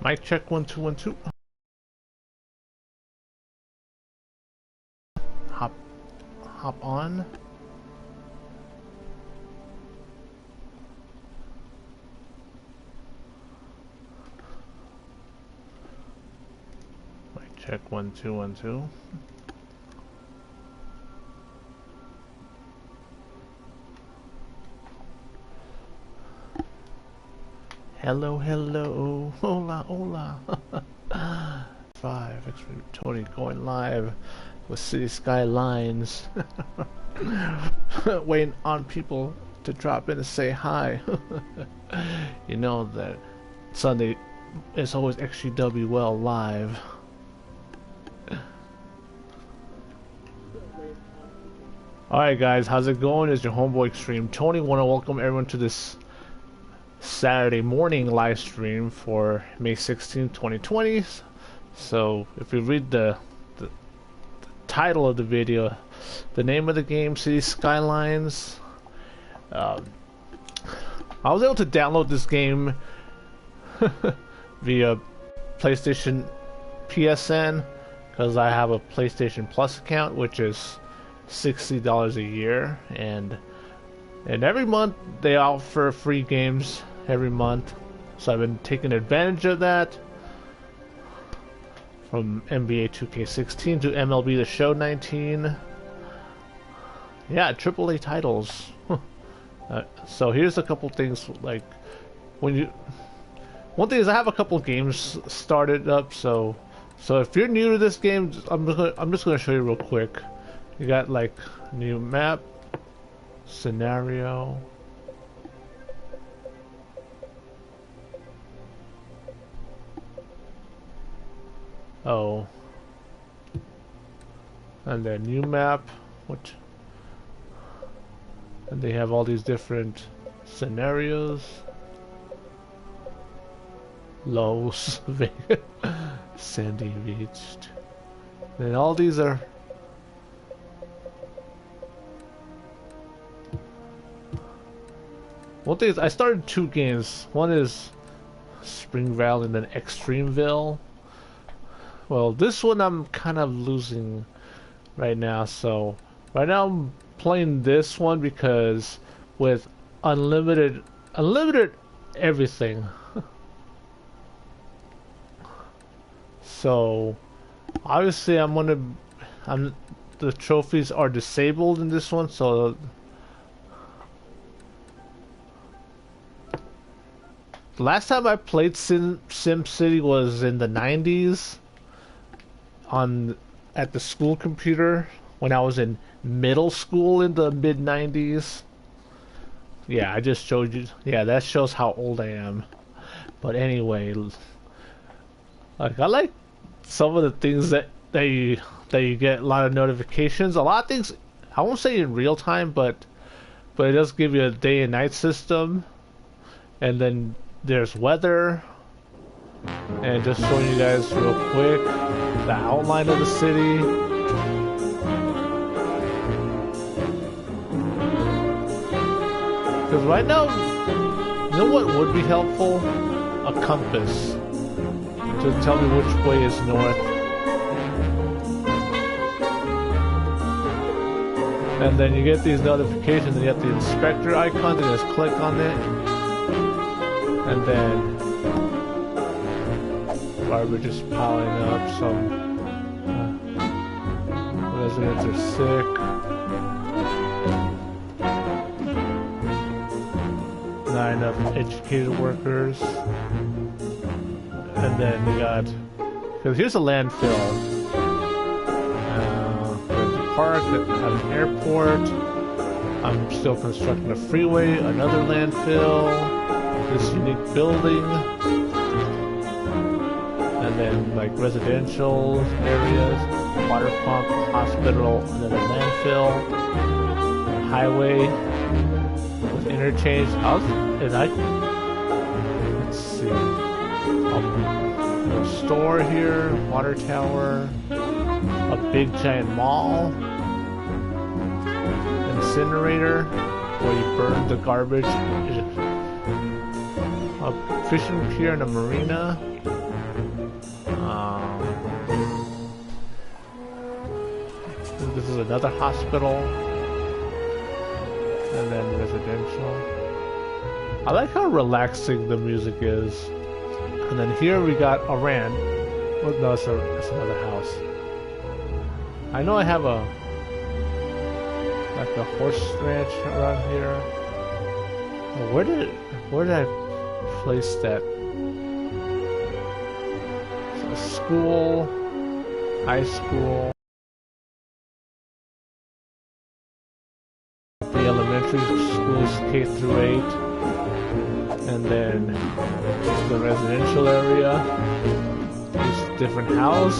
Mic check 1 2 1 2. Hop on. Mic check 1 2 1 2. Hello, hello, hola, hola. 5 XtremeTony going live with City Skylines. Waiting on people to drop in and say hi. You know that Sunday is always XGWL live. Alright guys, how's it going? It's your homeboy XtremeTony. Want to welcome everyone to this Saturday morning live stream for May 16, 2020. So if you read the title of the video, the name of the game, City Skylines, I was able to download this game via PlayStation PSN because I have a PlayStation Plus account, which is $60 a year, and every month they offer free games every month, so I've been taking advantage of that. From NBA 2K16 to MLB The Show 19. Yeah, AAA titles. So here's a couple things, like one thing is I have a couple games started up, so if you're new to this game, I'm just gonna show you real quick. You got like new map, scenario, oh, and then new map, and they have all these different scenarios. Los Vegas, Sandy Beach, and all these are one thing is I started 2 games. One is Spring Valley and then Extremeville. Well, this one I'm kind of losing right now, so right now I'm playing this one because with unlimited everything. So obviously the trophies are disabled in this one, so the last time I played SimCity was in the 90s at the school computer when I was in middle school in the mid 90s. Yeah, I just showed you. Yeah, that shows how old I am. But anyway, like I like some of the things that you get a lot of notifications. A lot of things I won't say in real time, but it does give you a day and night system, and then there's weather, and just showing you guys real quick the outline of the city. Because right now, you know what would be helpful? A compass to tell me which way is north. And then you get these notifications, and you have the inspector icon, you just click on it, and then garbage is piling up. Some residents are sick. Not enough educated workers. And then we got, because here's a landfill. There's a park that has an airport. I'm still constructing a freeway, another landfill, this unique building, and then like residential areas, water pump, hospital, another landfill, highway with interchange. Let's see. A store here, water tower, a big giant mall, incinerator where you burn the garbage, a fishing pier and a marina, another hospital. And then residential. I like how relaxing the music is. And then here we got a ranch. Oh, no, it's another house. I know I have a horse ranch around here. Oh, where did I place that? So school, high school, the elementary schools K through 8, and then the residential area. There's a different house.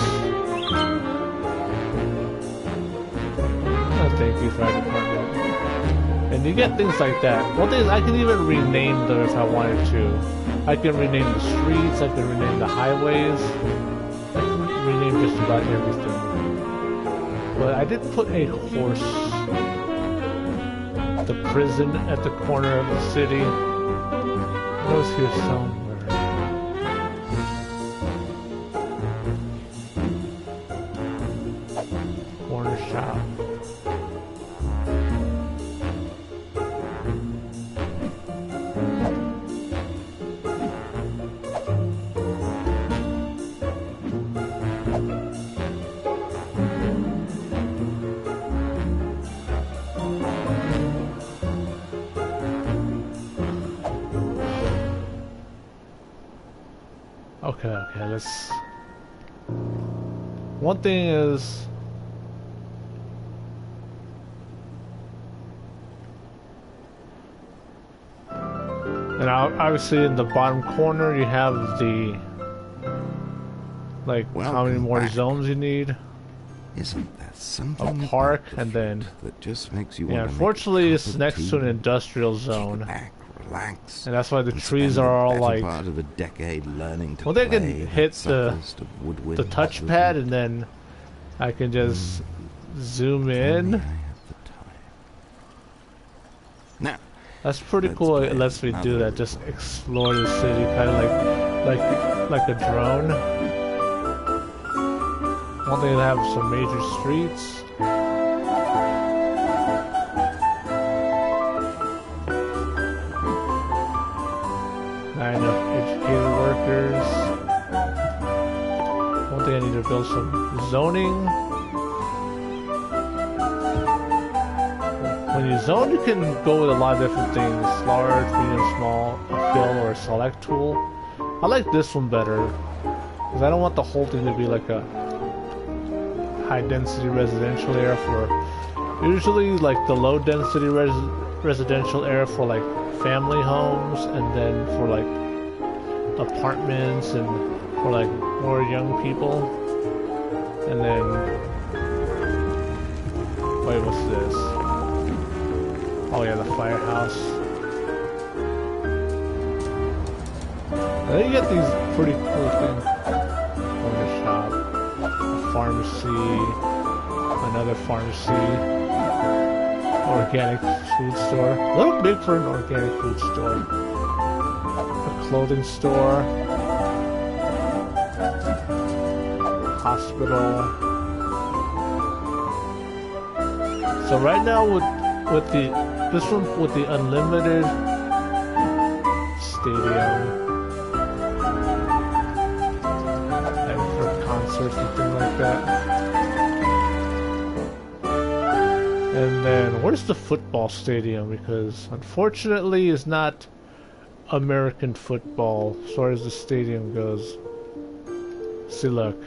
Oh, thank you, fire department. And you get things like that. One thing is I can even rename them if I wanted to. I can rename the streets, I can rename the highways. I can rename just about everything. But I did put a horse, the prison at the corner of the city. It was here somewhere. Corner shop. Okay, let's... One thing is... And obviously in the bottom corner you have the... Like, how many more zones you need. Isn't that something? A park, and then... That just makes you yeah, unfortunately it's next to an industrial zone. Relax, and that's why the trees are all like part of a decade learning to well, they can hit the touchpad, and then I can just zoom in. Now, that's pretty cool. It lets me do that. Just explore the city, kind of like a drone. One thing, they have some major streets. Not enough educated workers. One thing, I need to build some zoning. When you zone, you can go with a lot of different things. Large, medium, small, a fill, or a select tool. I like this one better, because I don't want the whole thing to be like a high density residential area for... Usually like the low density residential area for like family homes, and then for like apartments and for like more young people. And then wait, what's this? Oh yeah, the firehouse. And then you get these pretty cool things. Corner shop, a pharmacy, another pharmacy. Organic food store. A little big for an organic food store. A clothing store. Hospital. So right now with this one with the unlimited stadium, and for concerts and things like that. And then, where's the football stadium? Because, unfortunately, it's not American football as far as the stadium goes. See, look.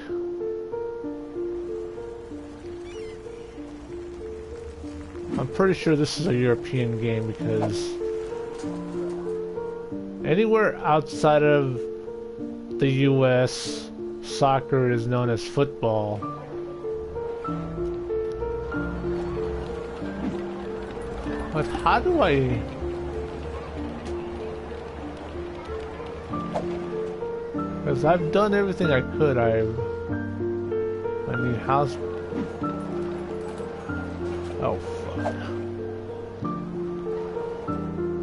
I'm pretty sure this is a European game, because anywhere outside of the US, soccer is known as football. But how do I... Because I've done everything I could. I mean, house... Oh, fuck.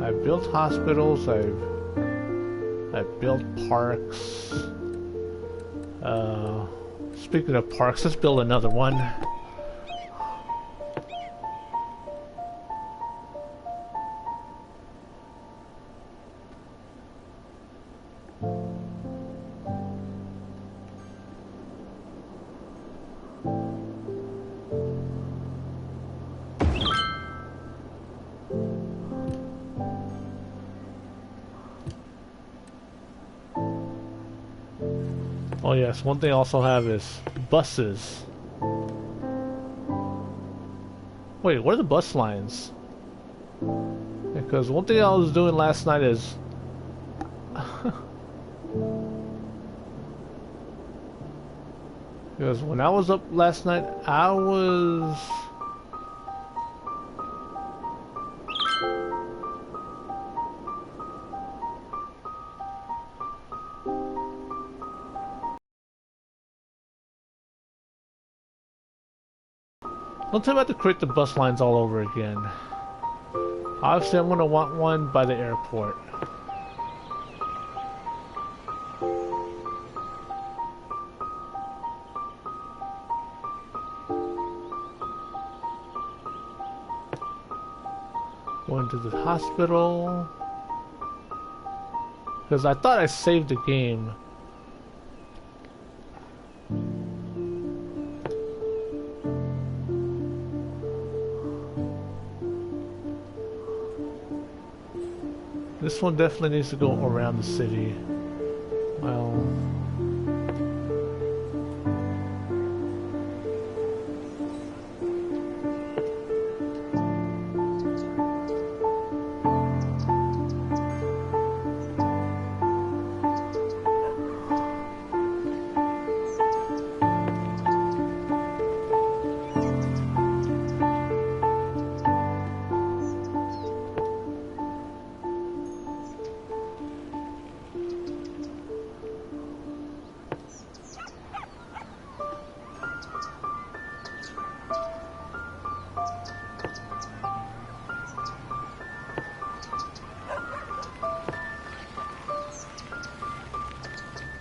I've built hospitals, I've built parks. Speaking of parks, let's build another one. Oh yes, one thing I also have is buses. Wait, what are the bus lines? Because one thing I was doing last night is... Because when I was up last night, I was... Don't tell me I have to create the bus lines all over again. Obviously, I'm gonna want one by the airport. Going to the hospital. Because I thought I saved the game. This one definitely needs to go around the city. Well...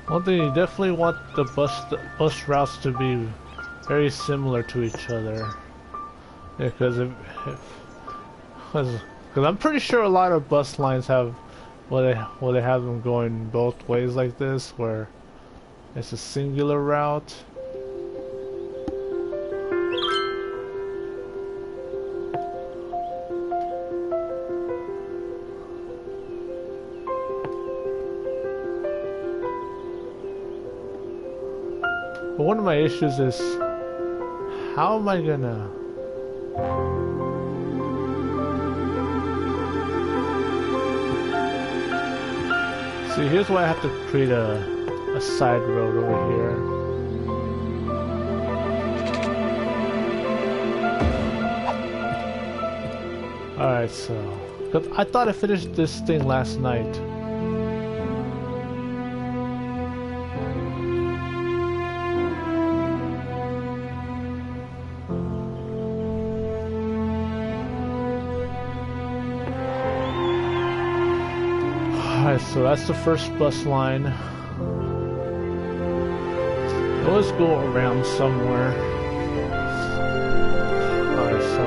One thing, you definitely want the bus routes to be very similar to each other. Because because I'm pretty sure a lot of bus lines have they have them going both ways like this, where it's a singular route. But one of my issues is, how am I gonna... See, here's why I have to create a side road over here. Alright, so... 'cause I thought I finished this thing last night. Alright, so that's the first bus line. Let's go around somewhere. Alright, so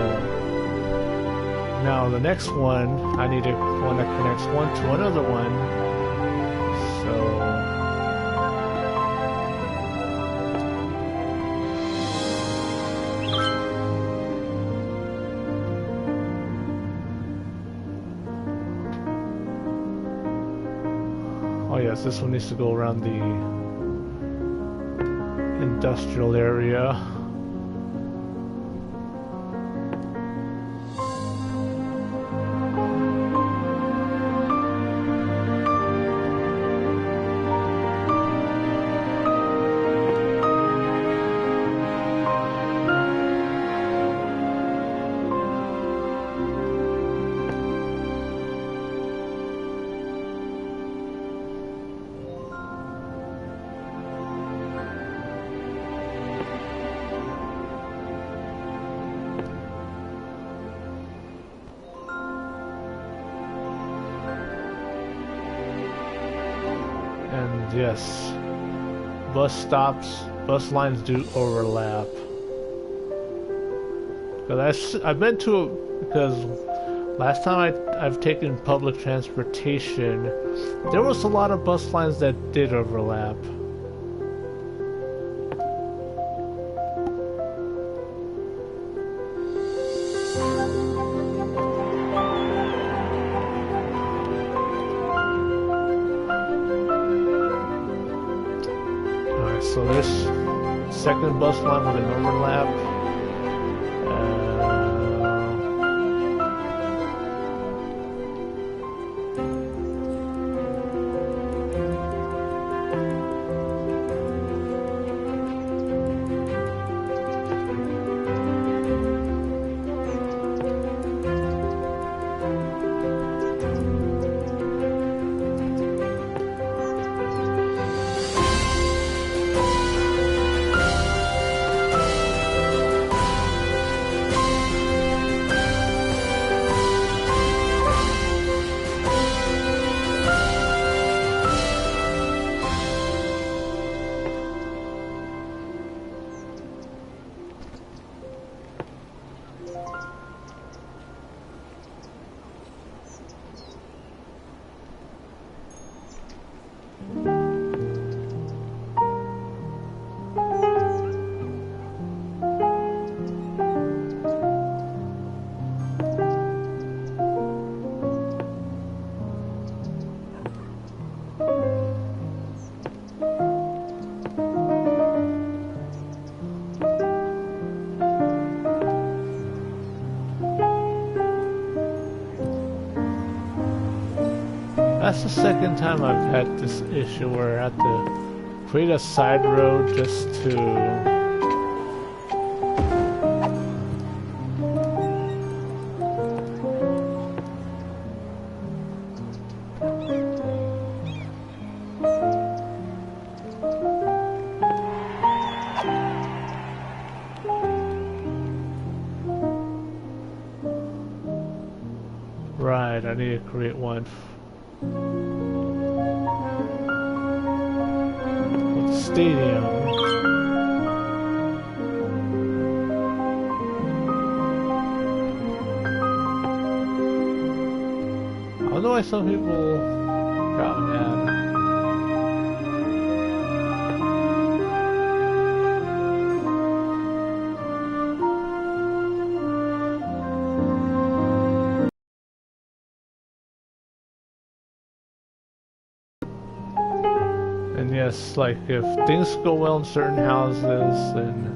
now the next one, I need one that connects one to another one. So oh yes, this one needs to go around the industrial area. And yes, bus lines do overlap. Because I've been to it, because last time I've taken public transportation, there was a lot of bus lines that did overlap. so this second bus line with an overlap. That's the second time I've had this issue where I have to create a side road just to right, I need to create one with the stadium. I don't know why some people got mad. And yes, like if things go well in certain houses, then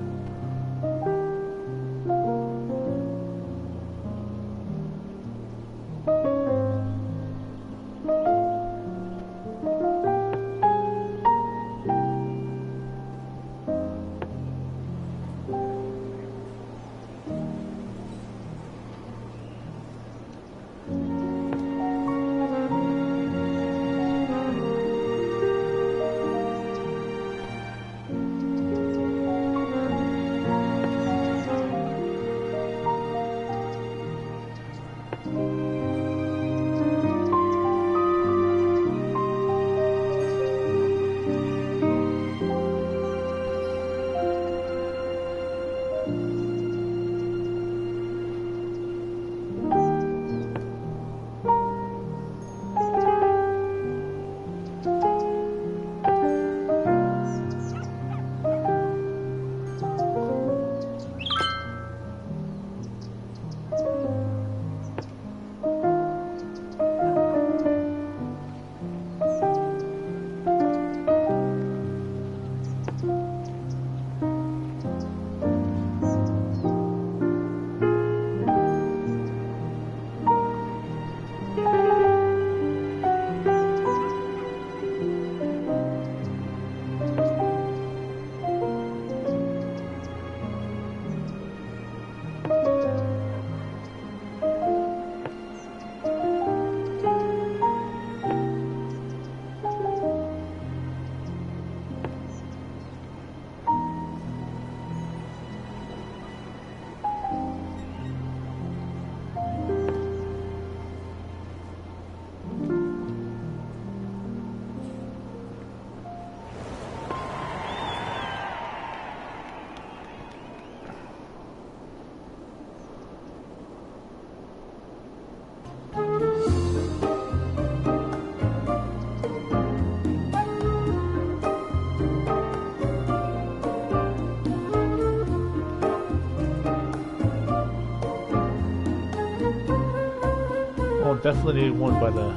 definitely need one by the...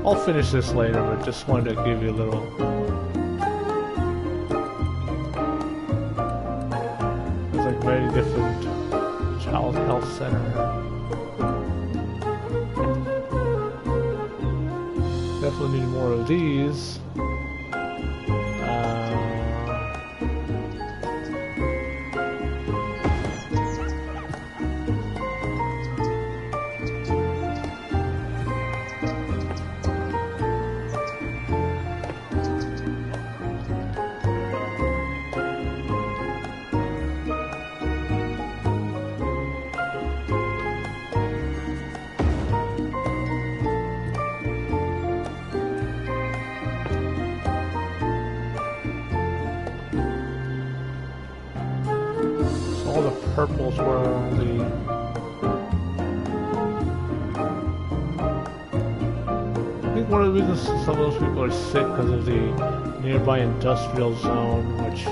I'll finish this later, but just wanted to give you a little Health center. Definitely need more of these. All the purples were only... I think one of the reasons some of those people are sick because of the nearby industrial zone, which...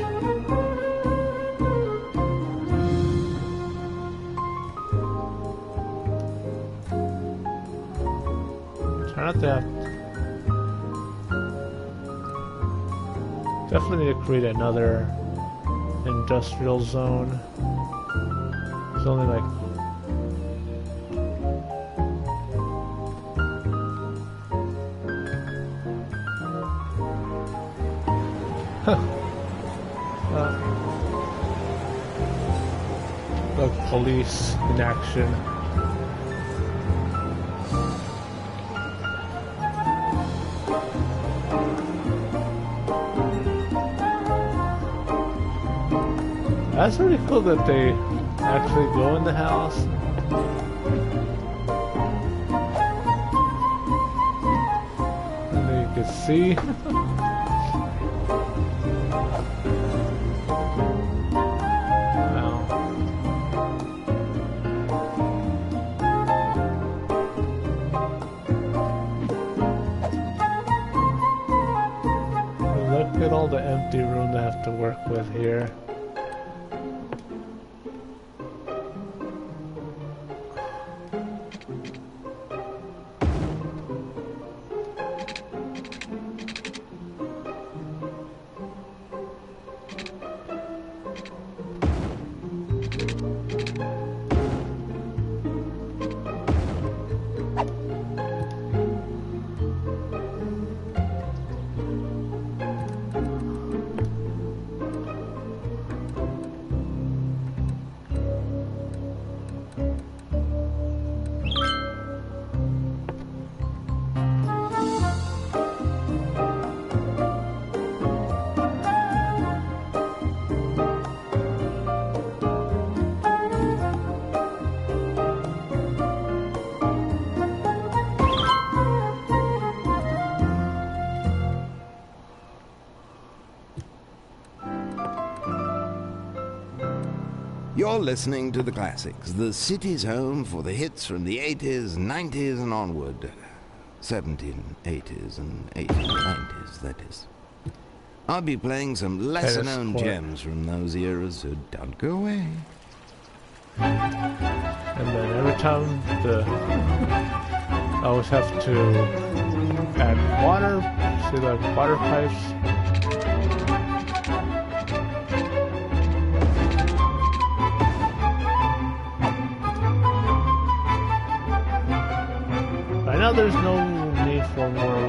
Try not to have... Definitely need to create another industrial zone. It's only like the police in action. That's really cool that they actually go in the house. And then you can see. Wow. Look at all the empty room they have to work with here. You're listening to the classics, the city's home for the hits from the 80s, 90s and onward. 1780s and 1890s, that is. I'll be playing some lesser-known gems from those eras, so don't go away. And then every time I always have to add water, see the water pipes. Now there's no need for more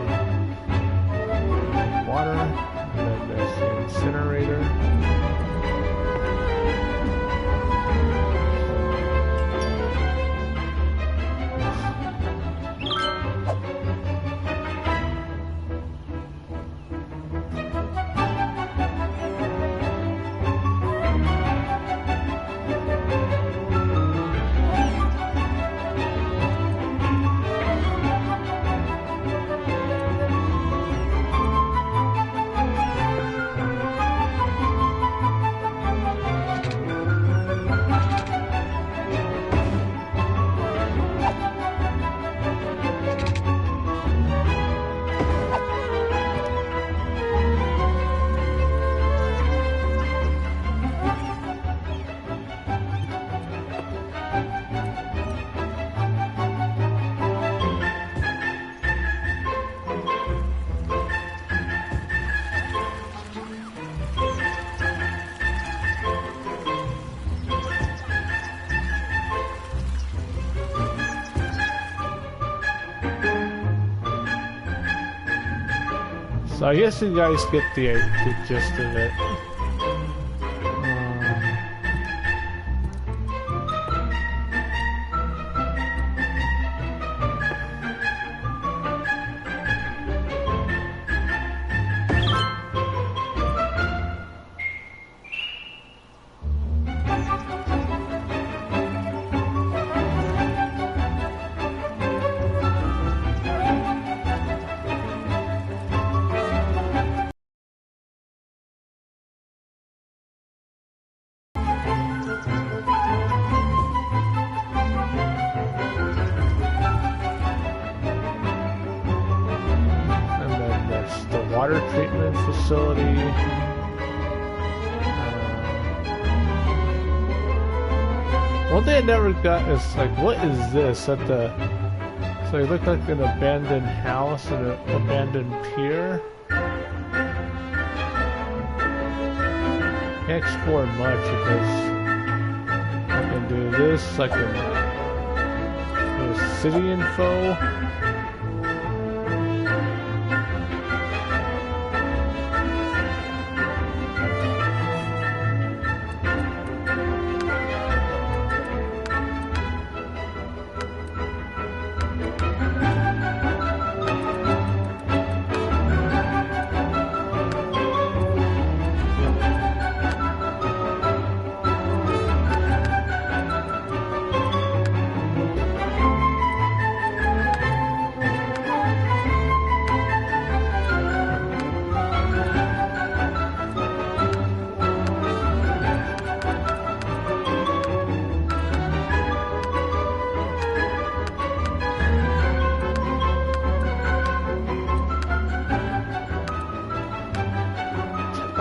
water. And then there's the incinerator. So I guess you guys get the gist of it. Water treatment facility. One thing I never got is like, what is this at the? So it looked like an abandoned house and an abandoned pier. Can't explore much because I can do this. I can do city info.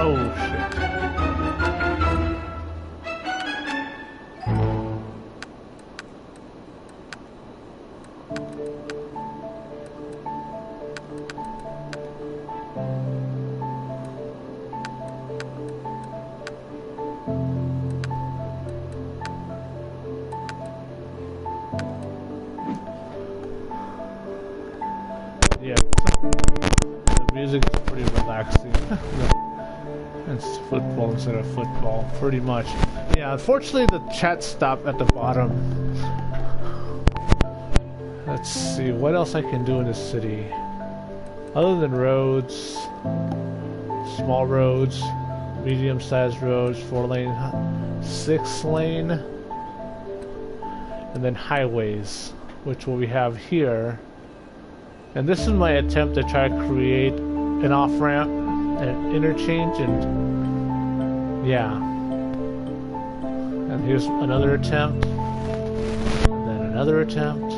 Oh shit. Yeah, the music is pretty relaxing. It's football instead of football, pretty much. Yeah, unfortunately the chat stopped at the bottom. Let's see, what else I can do in the city? Other than roads, small roads, medium-sized roads, 4-lane, 6-lane, and then highways, which we have here. And this is my attempt to try to create an off-ramp, an interchange, and yeah. And here's another attempt, and then another attempt.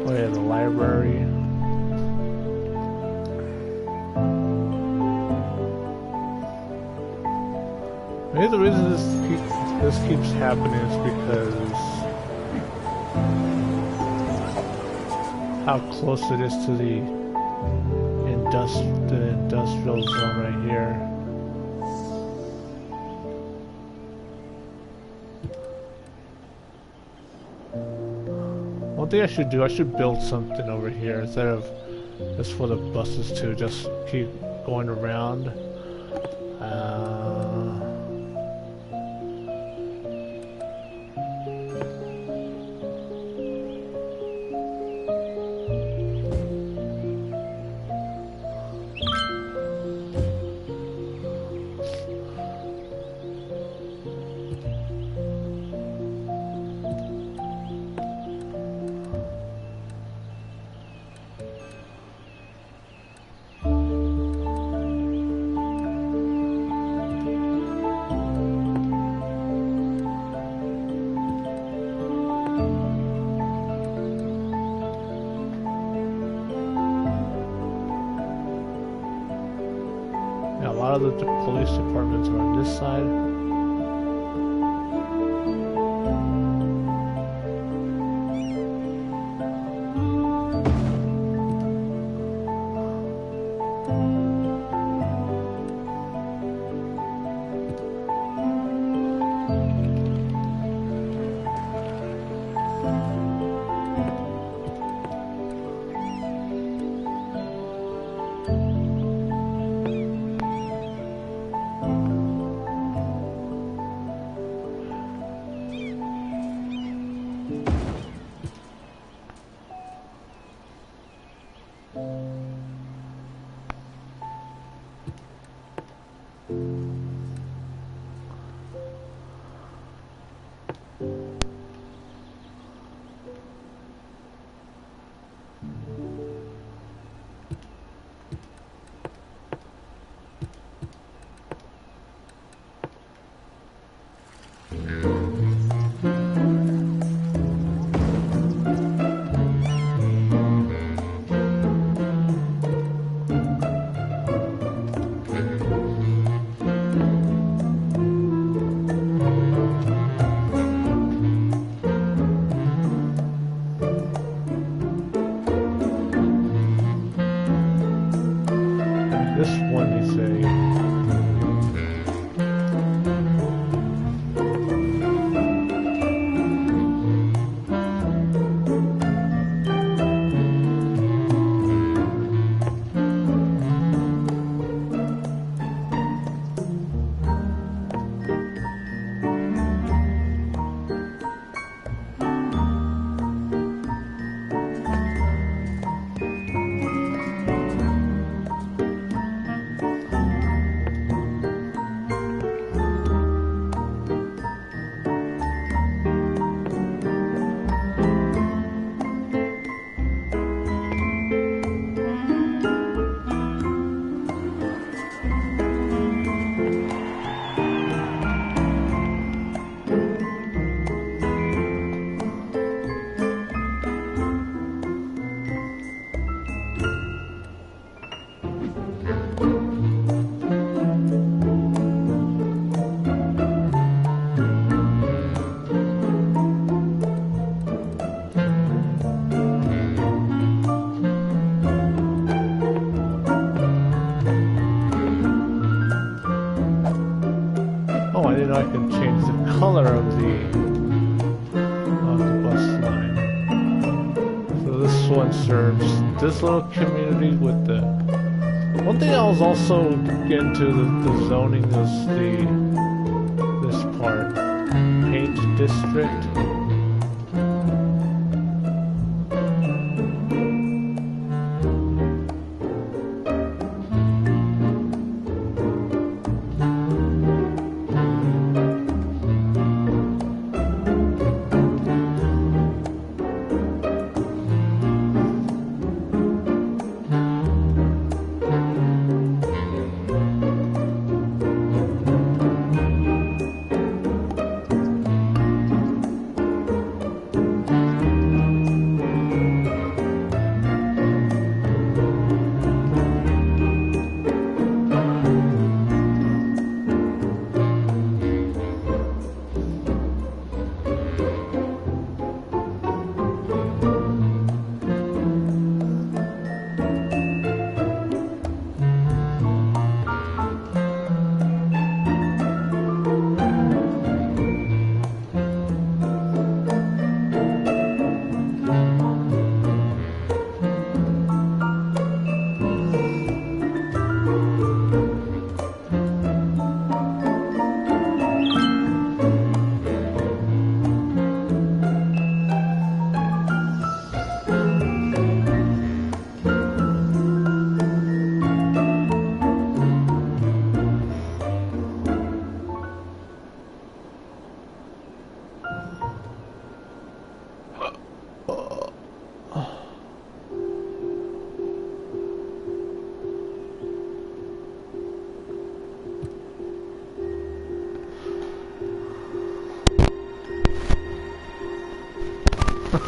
Oh yeah, the library. Maybe the reason this keeps happening is because how close it is to the industrial zone right here. One thing I should do, I should build something over here instead of just for the buses to just keep going around. A lot of the police departments are on this side. I didn't know I could change the color of the bus line. So this one serves this little community with the... One thing I was also getting to the zoning is this part. Paint district.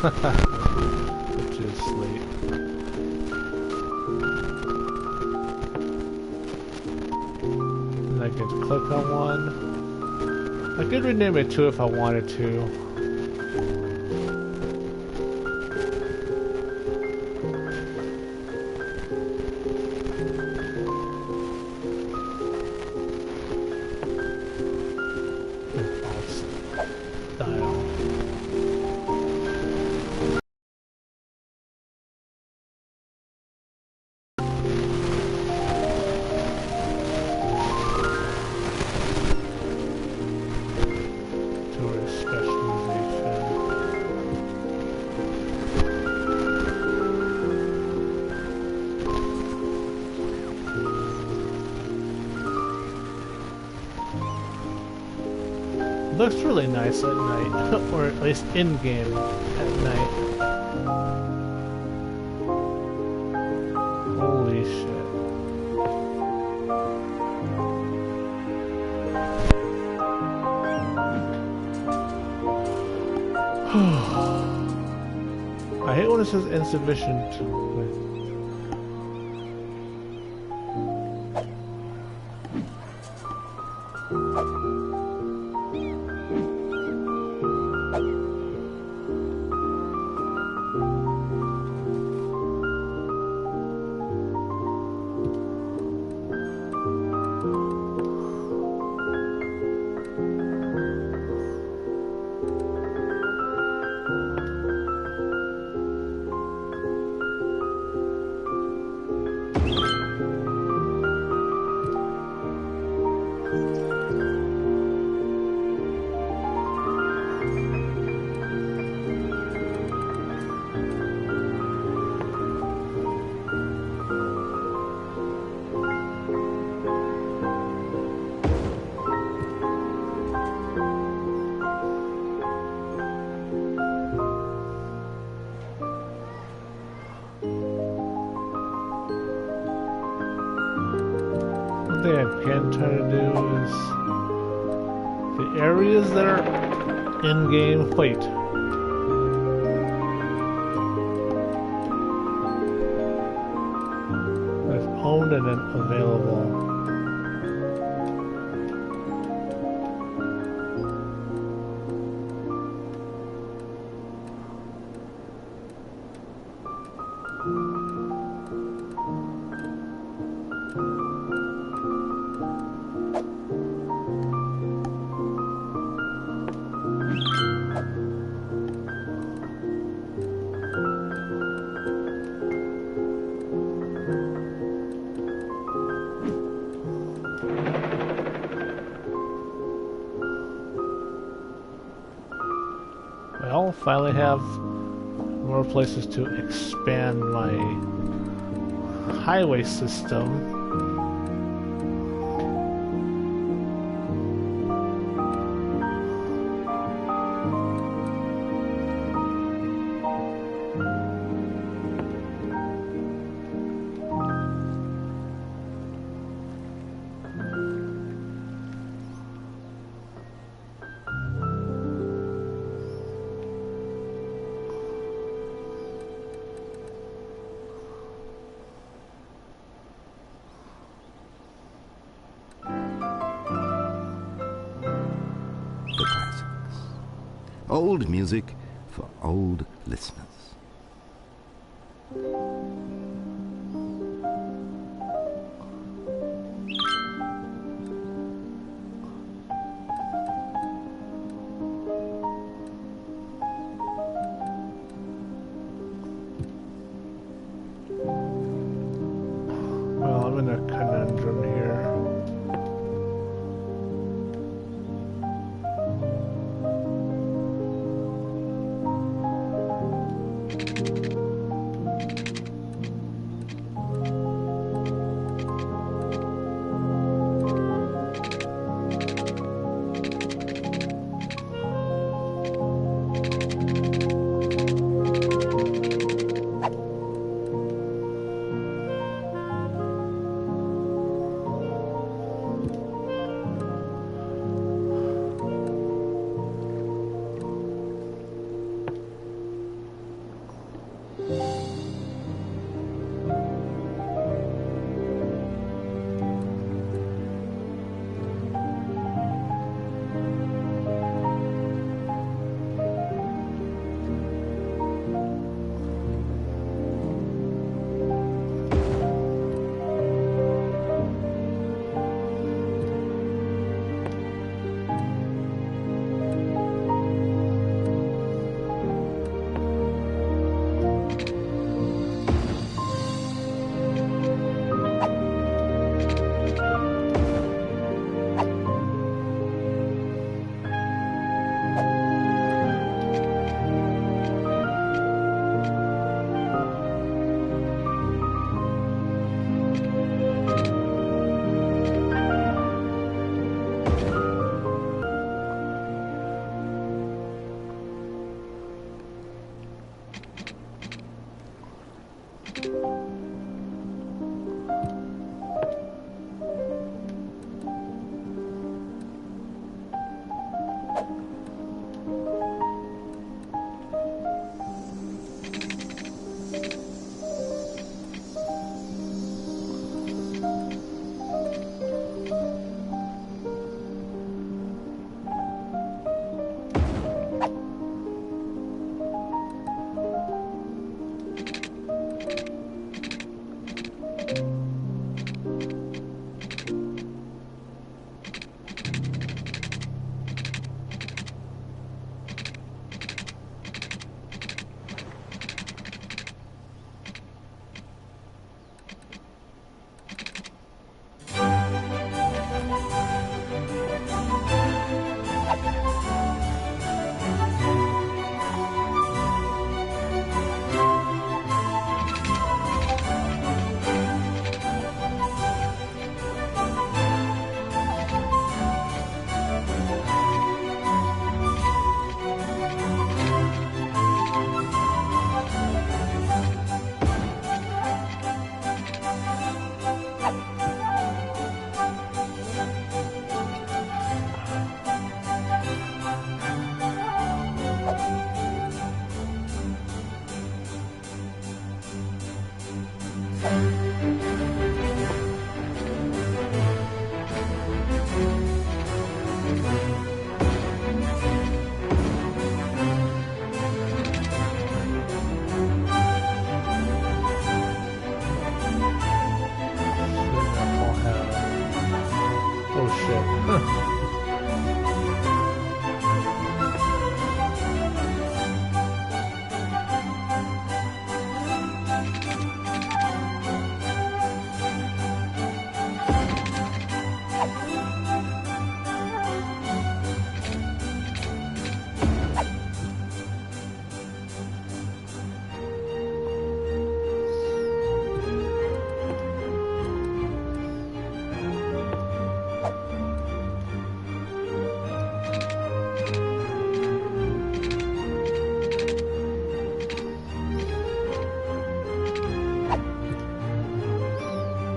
Which is late. And I can click on one. I could rename it too if I wanted to. Looks really nice at night, or at least in-game at night. Holy shit. I hate when it says insufficient. Thing I can try to do is the areas that are in game. Wait. That's owned and then available. well, finally have more places to expand my highway system. Old music for old listeners. Well, I'm in a conundrum here.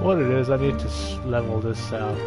what it is, I need to level this out.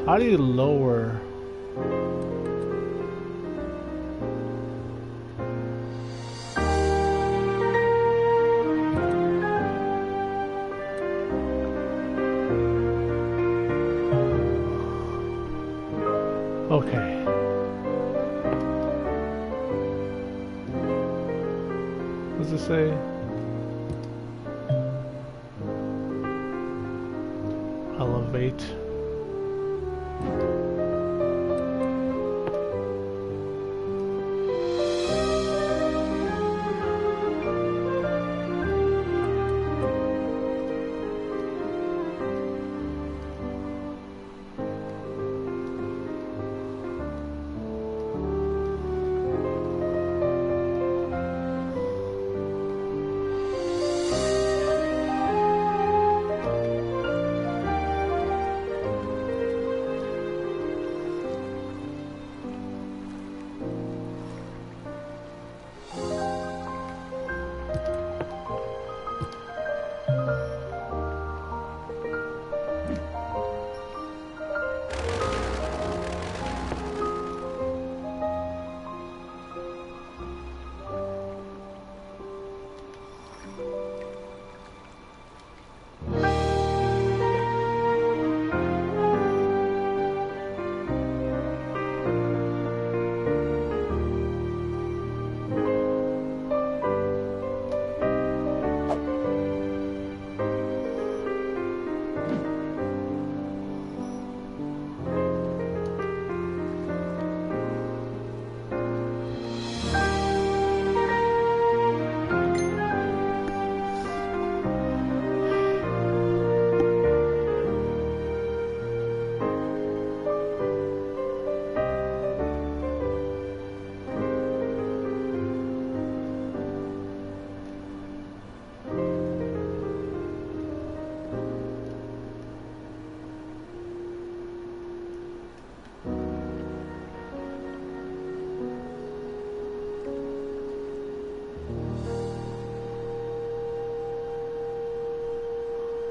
How do you lower? Okay. What does it say? Elevate.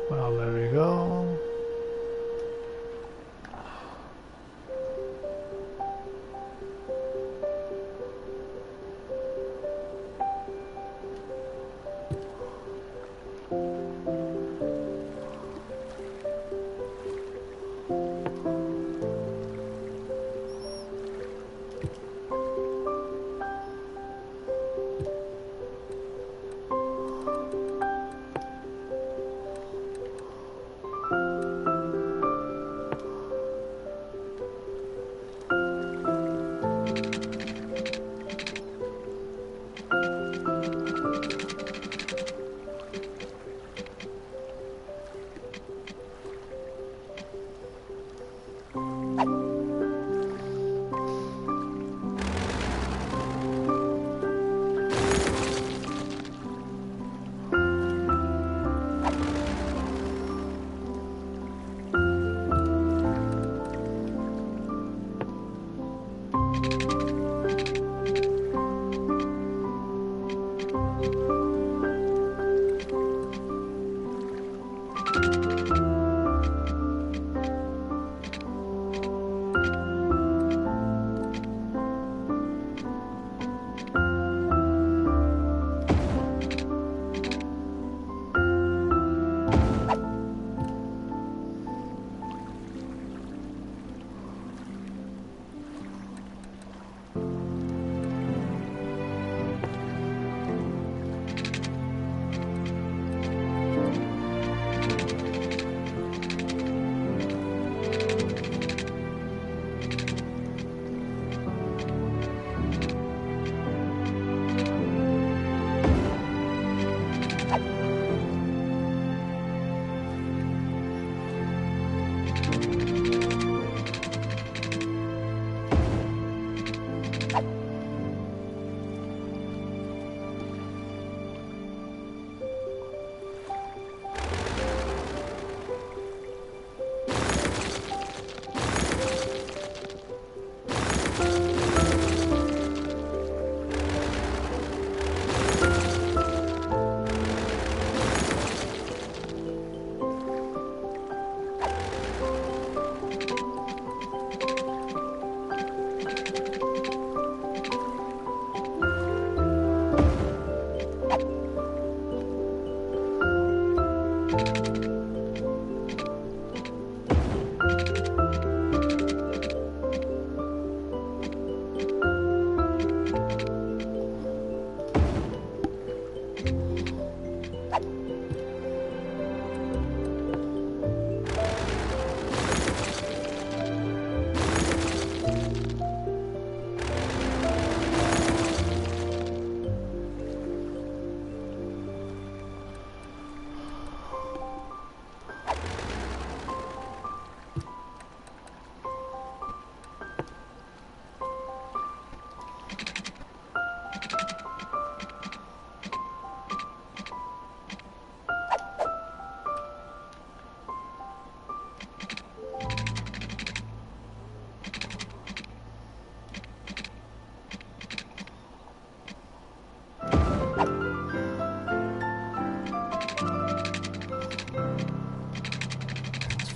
Well, there we go.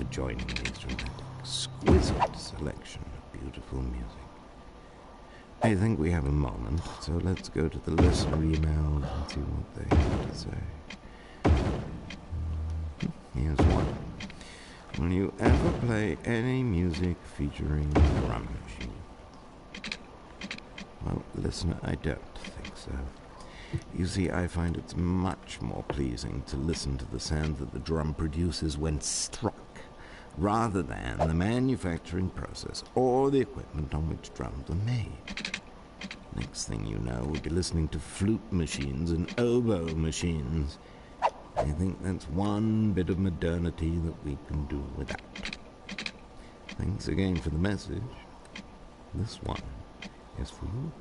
for joining me through that exquisite selection of beautiful music. I think we have a moment, so let's go to the listener emails and see what they have to say. Here's one. Will you ever play any music featuring a drum machine? Well, listener, I don't think so. You see, I find it's much more pleasing to listen to the sound that the drum produces when struck, rather than the manufacturing process or the equipment on which drums are made. Next thing you know, we'll be listening to flute machines and oboe machines. I think that's one bit of modernity that we can do without. Thanks again for the message. This one is for you.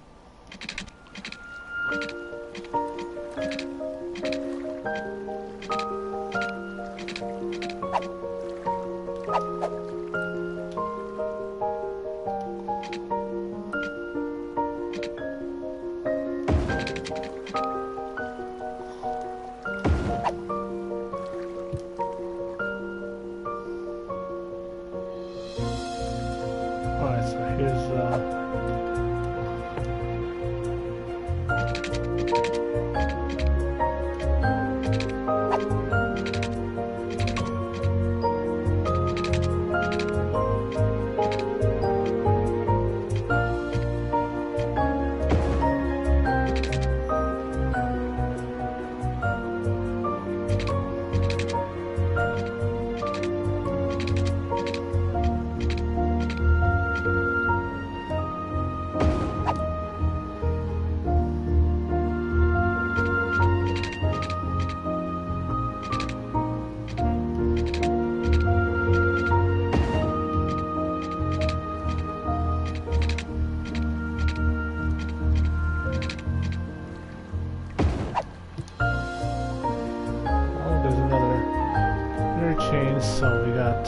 So we got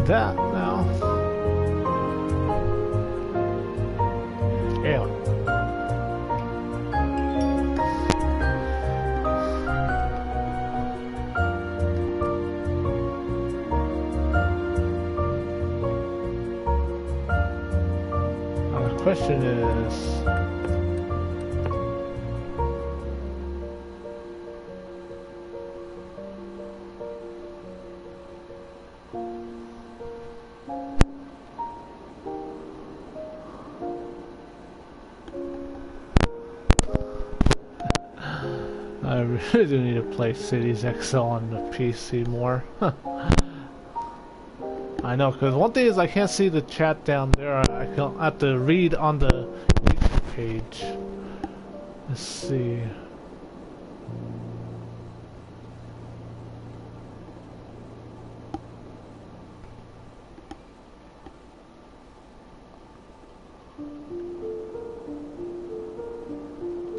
that now. Yeah. The question is, I really do need to play Cities XL on the PC more. I know, because one thing is I can't see the chat down there. I can have to read on the YouTube page. Let's see.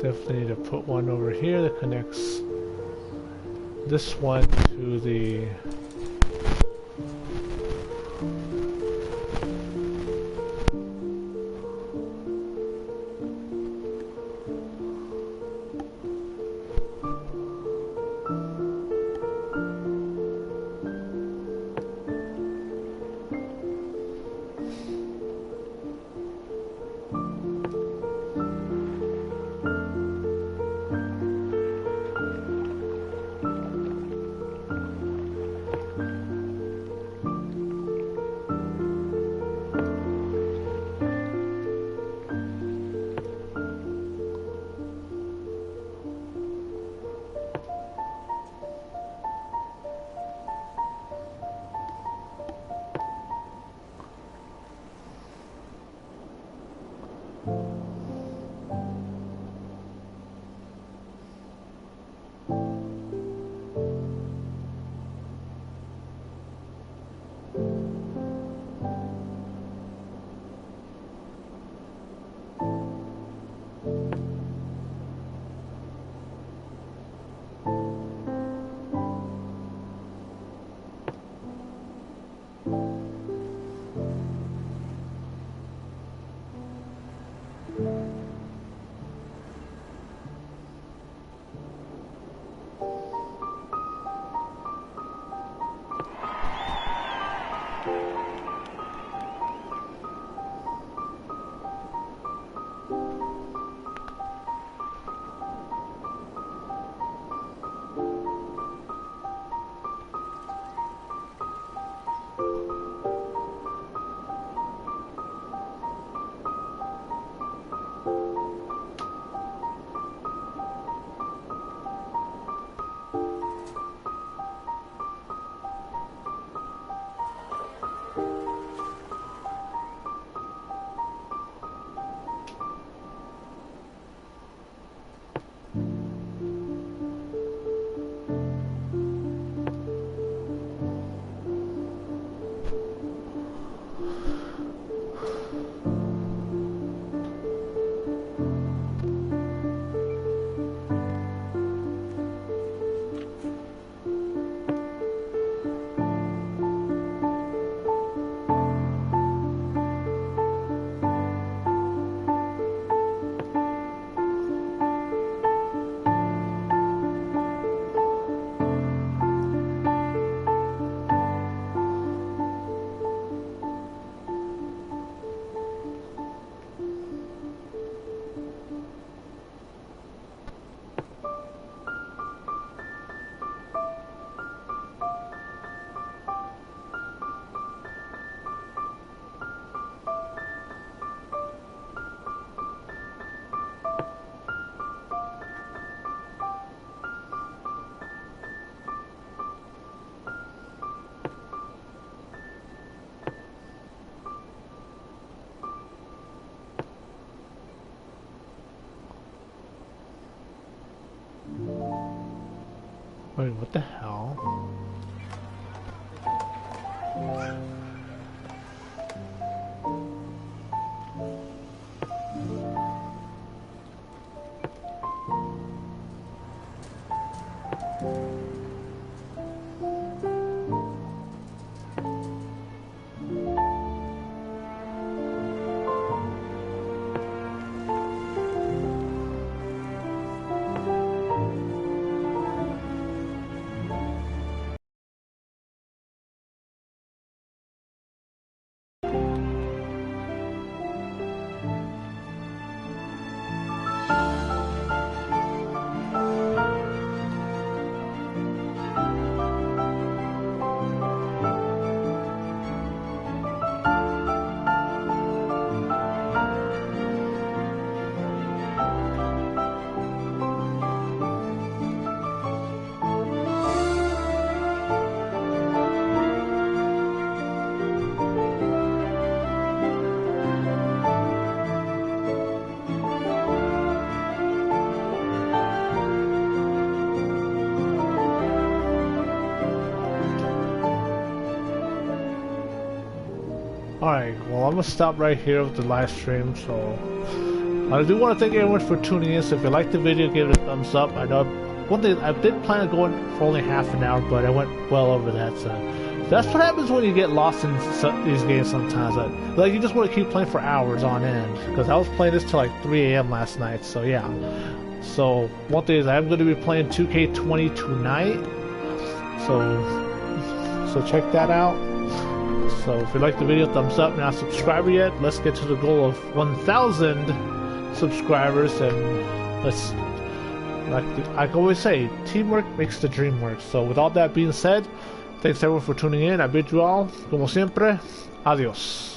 Definitely need to put one over here that connects this one to the Wait, what the hell? Alright, well I'm gonna stop right here with the live stream, so I do want to thank everyone for tuning in. So if you liked the video, give it a thumbs up. I know one thing, I did plan on going for only half an hour, but I went well over that, so that's what happens when you get lost in these games sometimes. Like you just want to keep playing for hours on end, because I was playing this till like 3 AM last night, so yeah. So one thing is I'm going to be playing 2K20 tonight, so check that out. So if you like the video, thumbs up. Not a subscriber yet, let's get to the goal of 1,000 subscribers, and let's, like I always say, teamwork makes the dream work. So with all that being said, thanks everyone for tuning in. I bid you all, como siempre, adios.